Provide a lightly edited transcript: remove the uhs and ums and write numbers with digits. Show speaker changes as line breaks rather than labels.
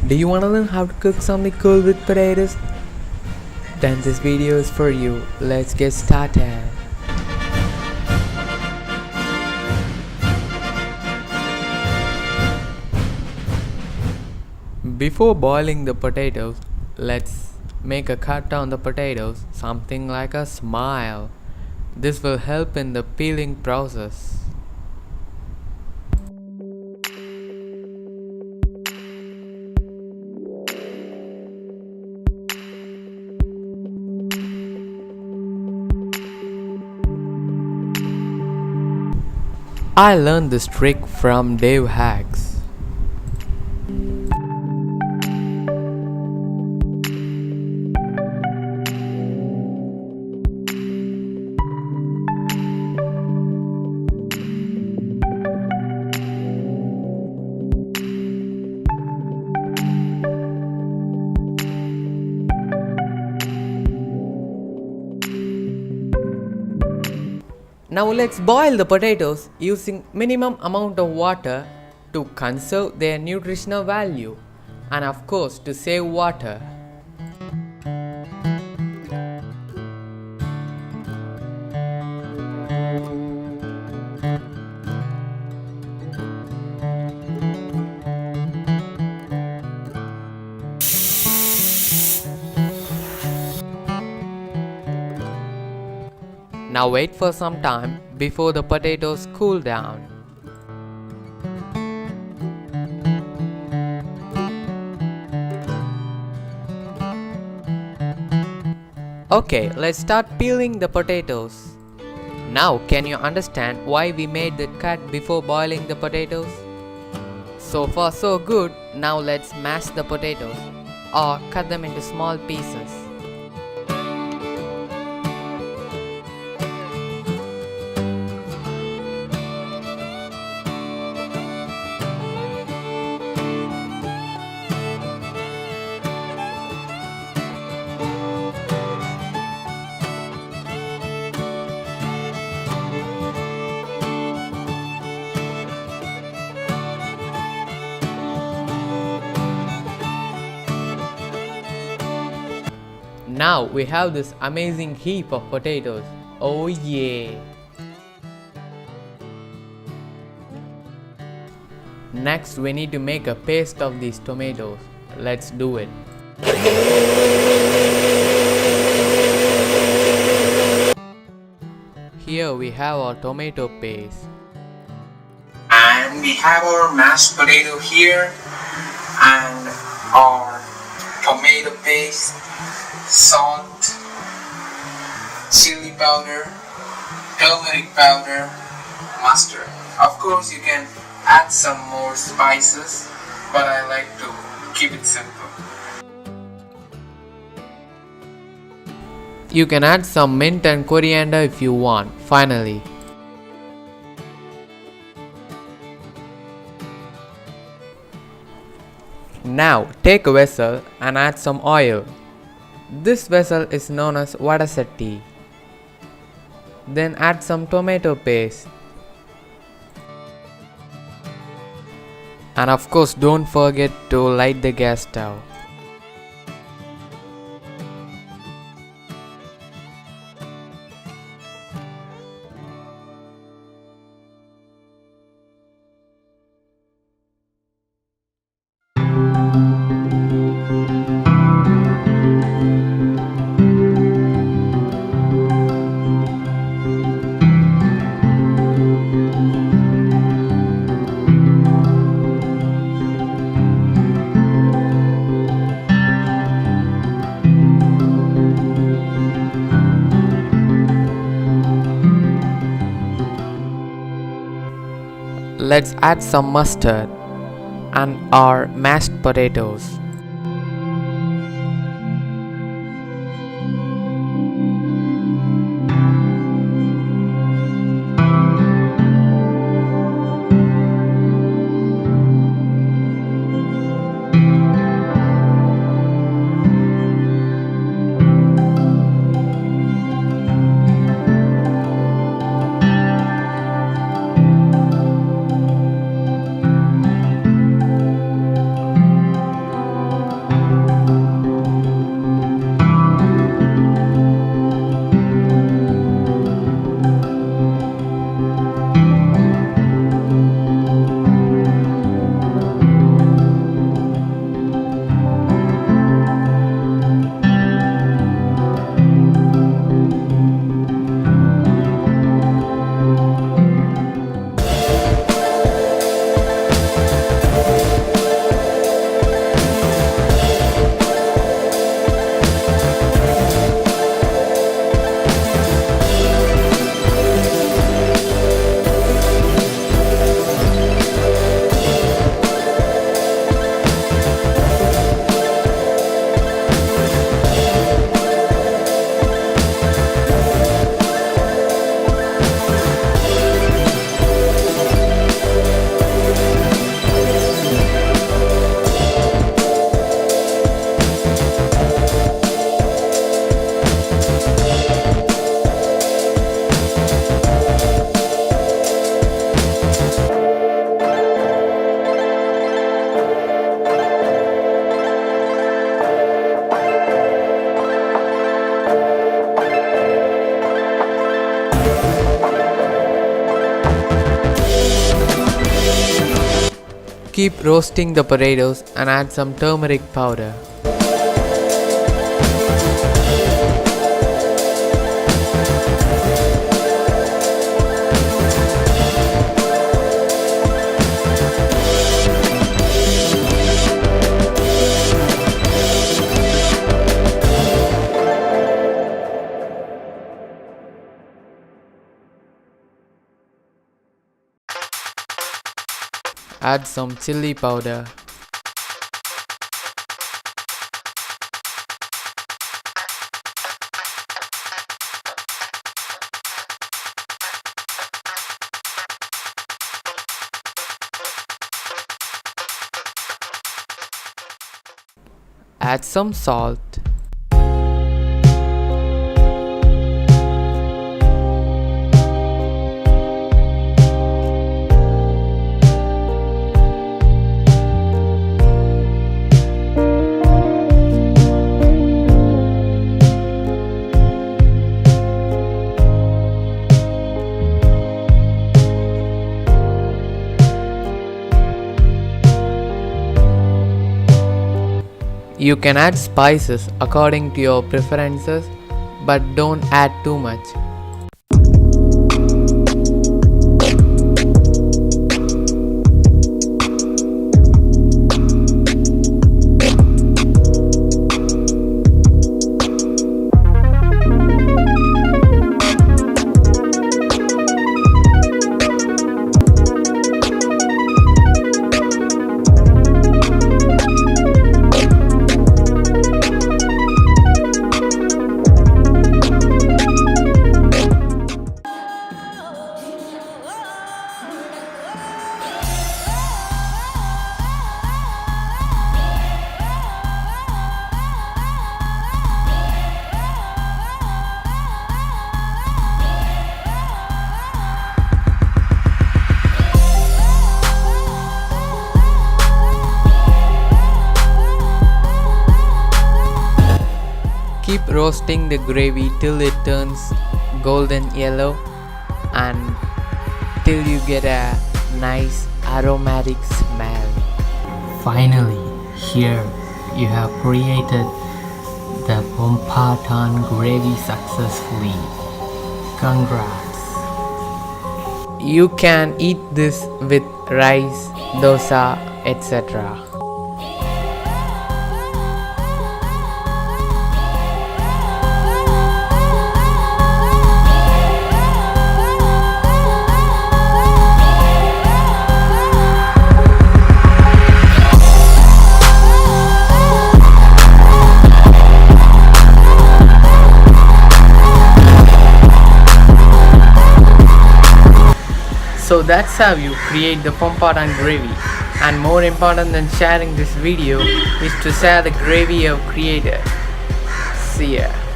Do you want to learn how to cook something cool with potatoes? Then this video is for you. Let's get started. Before boiling the potatoes, let's make a cut on the potatoes, something like a smile. This will help in the peeling process. I learned this trick from Dave Hacks. Now let's boil the potatoes using minimum amount of water to conserve their nutritional value and of course to save water. Now wait for some time before the potatoes cool down. Okay, let's start peeling the potatoes. Now can you understand why we made the cut before boiling the potatoes? So far so good. Now let's mash the potatoes or cut them into small pieces. Now we have this amazing heap of potatoes. Oh yeah! Next we need to make a paste of these tomatoes. Let's do it. Here we have our tomato paste.
And we have our mashed potato here and our tomato paste, salt, chili powder, turmeric powder, mustard. Of course you can add some more spices, but I like to keep it simple.
You can add some mint and coriander if you want. Finally, now take a vessel and add some oil. This vessel is known as vadasetti. Then add some tomato paste. And of course don't forget to light the gas stove. Let's add some mustard and our mashed potatoes. Keep roasting the potatoes and add some turmeric powder. Add some chili powder. Add some salt. You can add spices according to your preferences, but don't add too much. Keep roasting the gravy till it turns golden yellow and till you get a nice aromatic smell. Finally, here you have created the Pompatan gravy successfully. Congrats! You can eat this with rice, dosa, etc. So that's how you create the Pompatan gravy. And more important than sharing this video is to share the gravy you have created. See ya.